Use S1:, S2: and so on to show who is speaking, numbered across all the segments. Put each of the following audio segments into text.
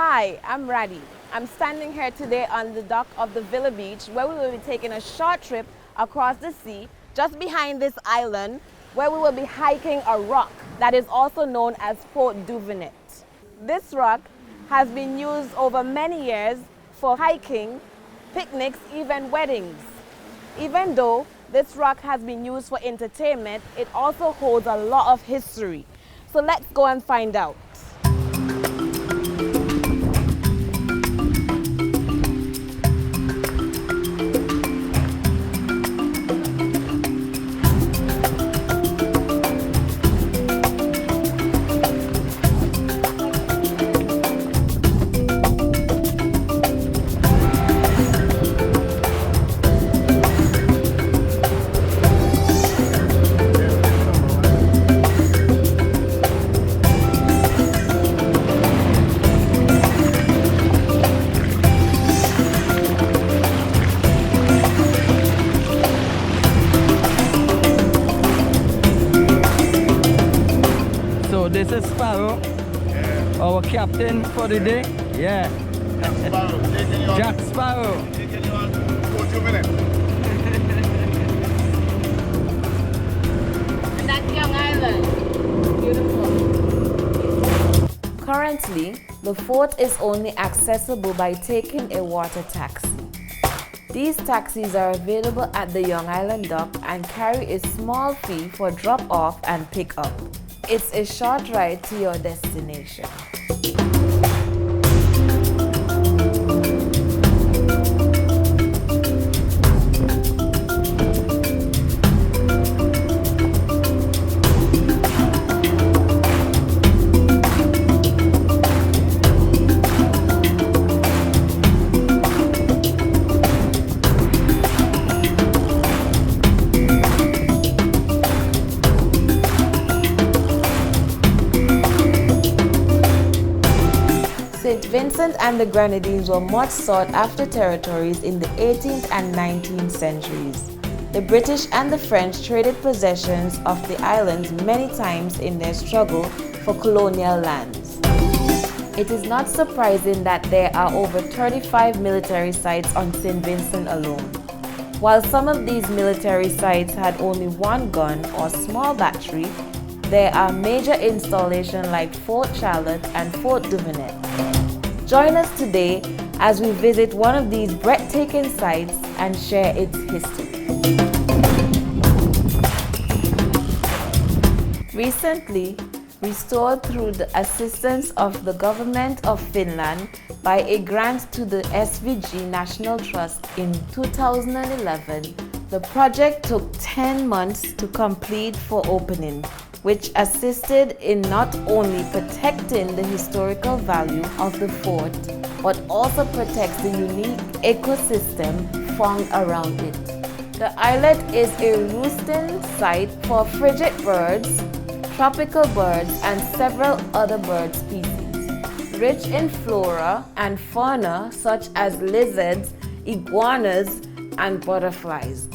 S1: Hi, I'm Radhi. I'm standing here today on the dock of the Villa Beach where we will be taking a short trip across the sea just behind this island where we will be hiking a rock that is also known as Fort Duvernette. This rock has been used over many years for hiking, picnics, even weddings. Even though this rock has been used for entertainment, it also holds a lot of history. So let's go and find out.
S2: This is Sparrow, our captain for the day. Yeah. Jack Sparrow.
S3: Taking you on Fort Duvernette.
S1: And that's Young Island. Beautiful. Currently, the fort is only accessible by taking a water taxi. These taxis are available at the Young Island dock and carry a small fee for drop-off and pick-up. It's a short ride to your destination. St. Vincent and the Grenadines were much sought after territories in the 18th and 19th centuries. The British and the French traded possessions of the islands many times in their struggle for colonial lands. It is not surprising that there are over 35 military sites on St. Vincent alone. While some of these military sites had only one gun or small battery, there are major installations like Fort Charlotte and Fort Duvernette. Join us today as we visit one of these breathtaking sites and share its history. Recently, restored through the assistance of the Government of Finland by a grant to the SVG National Trust in 2011, the project took 10 months to complete for opening, which assisted in not only protecting the historical value of the fort, but also protects the unique ecosystem found around it. The islet is a roosting site for frigid birds, tropical birds, and several other bird species, rich in flora and fauna such as lizards, iguanas, and butterflies.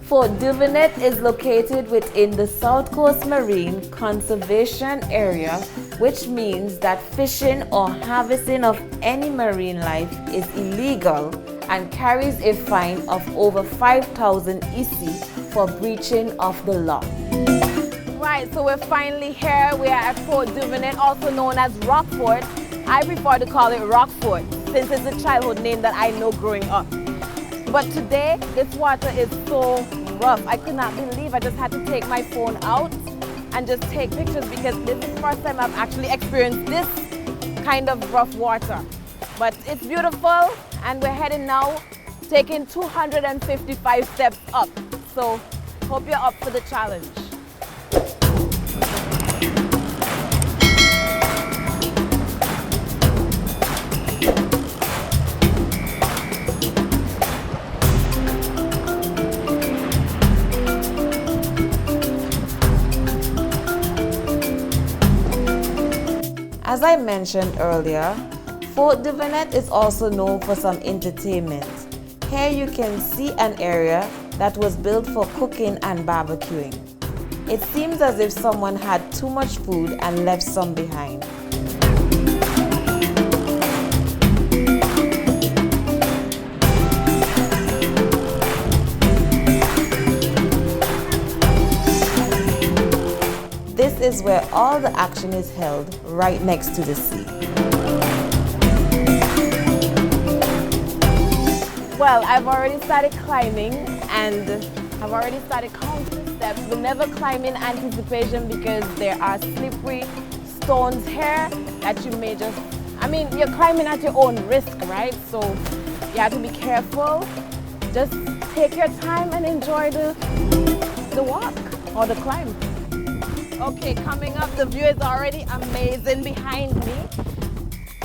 S1: Fort Duvernette is located within the South Coast Marine Conservation Area, which means that fishing or harvesting of any marine life is illegal and carries a fine of over 5,000 isi for breaching of the law. Right, so we're finally here. We are at Fort Duvernette, also known as Rockfort. I prefer to call it Rockfort since it's a childhood name that I know growing up. But today, this water is so rough. I could not believe I just had to take my phone out and just take pictures because this is the first time I've actually experienced this kind of rough water. But it's beautiful and we're heading now, taking 255 steps up. So hope you're up for the challenge. As I mentioned earlier, Fort Duvernette is also known for some entertainment. Here you can see an area that was built for cooking and barbecuing. It seems as if someone had too much food and left some behind. This is where all the action is held, right next to the sea. Well, I've already started climbing and I've already started counting steps. We never climb in anticipation because there are slippery stones here that you may just, you're climbing at your own risk, right? So you have to be careful. Just take your time and enjoy the walk or the climb. Okay, coming up, the view is already amazing behind me.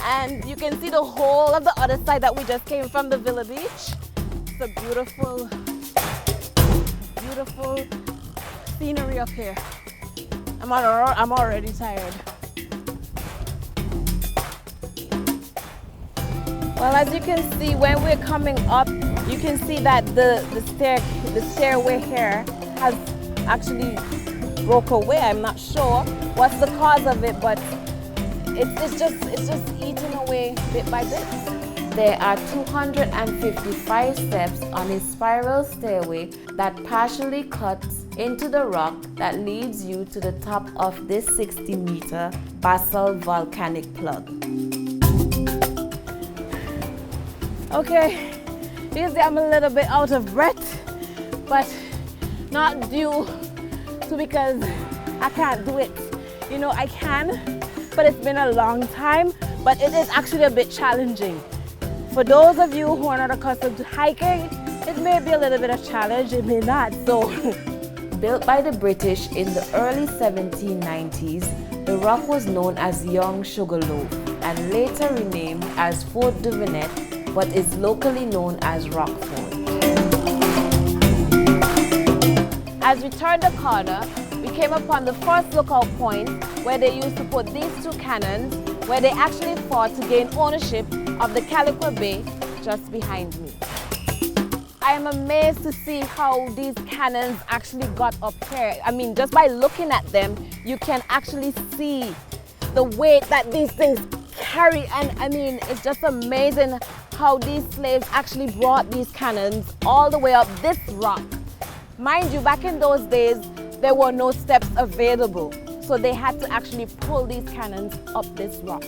S1: And you can see the whole of the other side that we just came from, the Villa Beach. It's a beautiful, beautiful scenery up here. I'm already tired. Well, as you can see, when we're coming up, you can see that the stairway here has actually broke away. I'm not sure what's the cause of it, but it's just eating away bit by bit. There are 255 steps on a spiral stairway that partially cuts into the rock that leads you to the top of this 60-meter basalt volcanic plug. Okay, usually I'm a little bit out of breath, but not due to because I can't do it. You know, I can, but it's been a long time, but it is actually a bit challenging. For those of you who are not accustomed to hiking, it may be a little bit of challenge, it may not. So, built by the British in the early 1790s, the rock was known as Young Sugarloaf and later renamed as Fort Duvernette, but is locally known as Rockford. As we turned the corner, we came upon the first lookout point where they used to put these two cannons, where they actually fought to gain ownership of the Calico Bay just behind me. I am amazed to see how these cannons actually got up here. Just by looking at them, you can actually see the weight that these things carry, and it's just amazing how these slaves actually brought these cannons all the way up this rock. Mind you, back in those days, there were no steps available, so they had to actually pull these cannons up this rock.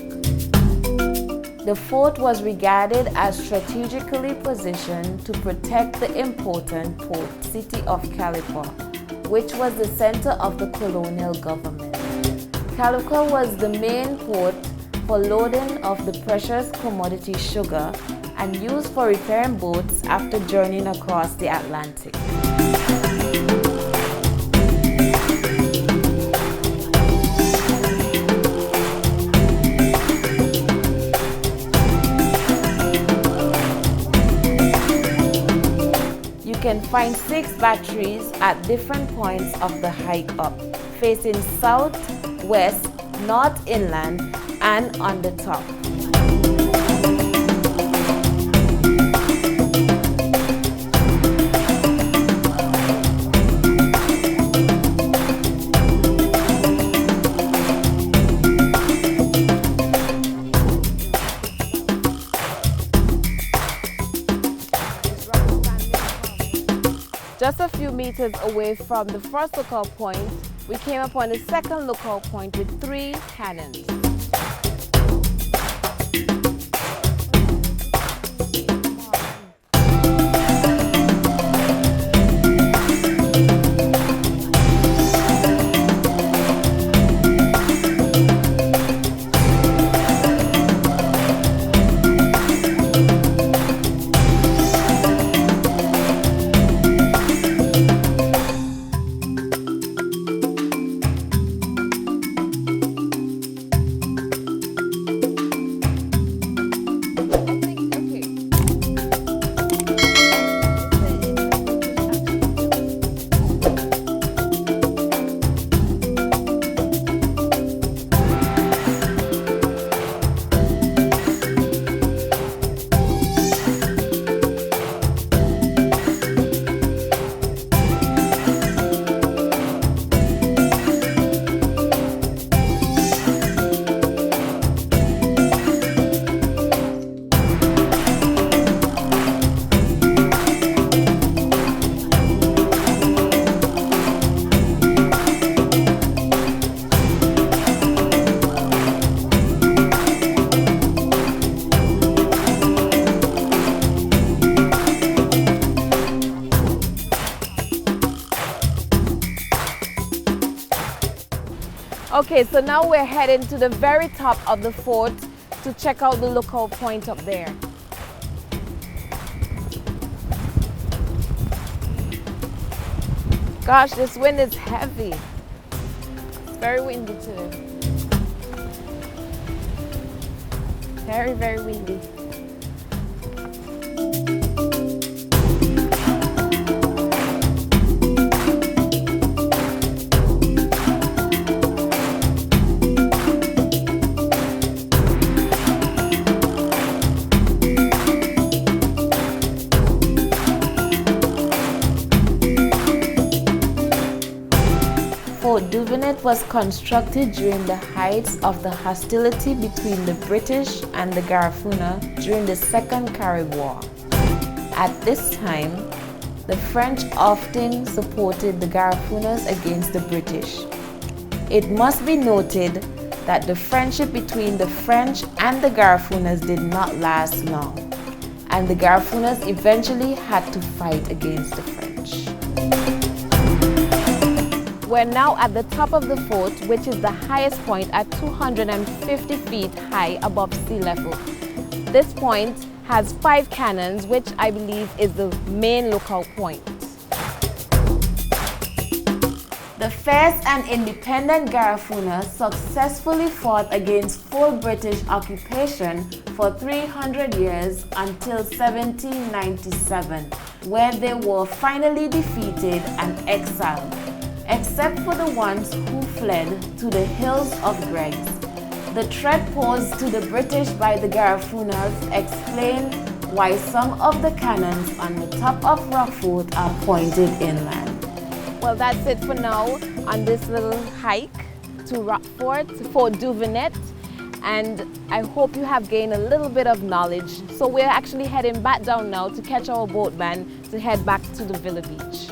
S1: The fort was regarded as strategically positioned to protect the important port city of Calico, which was the center of the colonial government. Calico was the main port for loading of the precious commodity sugar and used for repairing boats after journeying across the Atlantic. You can find 6 batteries at different points of the hike up, facing south, west, north inland, and on the top. Just a few meters away from the first lookout point, we came upon the second lookout point with 3 cannons. Okay, so now we're heading to the very top of the fort to check out the lookout point up there. Gosh, this wind is heavy. It's very windy today. Very, very windy. Fort Duvernette was constructed during the height of the hostility between the British and the Garifuna during the Second Carib War. At this time, the French often supported the Garifunas against the British. It must be noted that the friendship between the French and the Garifunas did not last long, and the Garifunas eventually had to fight against the French. We're now at the top of the fort, which is the highest point at 250 feet high above sea level. This point has 5 cannons, which I believe is the main lookout point. The fierce and independent Garifuna successfully fought against full British occupation for 300 years until 1797, where they were finally defeated and exiled, except for the ones who fled to the hills of Greggs. The threat posed to the British by the Garifunas explain why some of the cannons on the top of Rock Fort are pointed inland. Well, that's it for now on this little hike to Rock Fort, to Fort Duvernette, and I hope you have gained a little bit of knowledge. So we're actually heading back down now to catch our boatman to head back to the Villa Beach.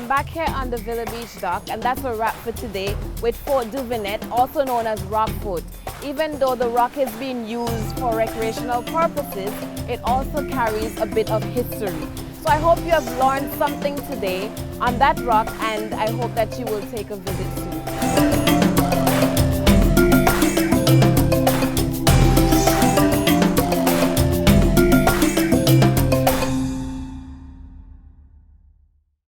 S1: I'm back here on the Villa Beach dock, and that's a wrap for today with Fort Duvernette, also known as Rock Fort. Even though the rock is being used for recreational purposes, it also carries a bit of history. So I hope you have learned something today on that rock, and I hope that you will take a visit soon.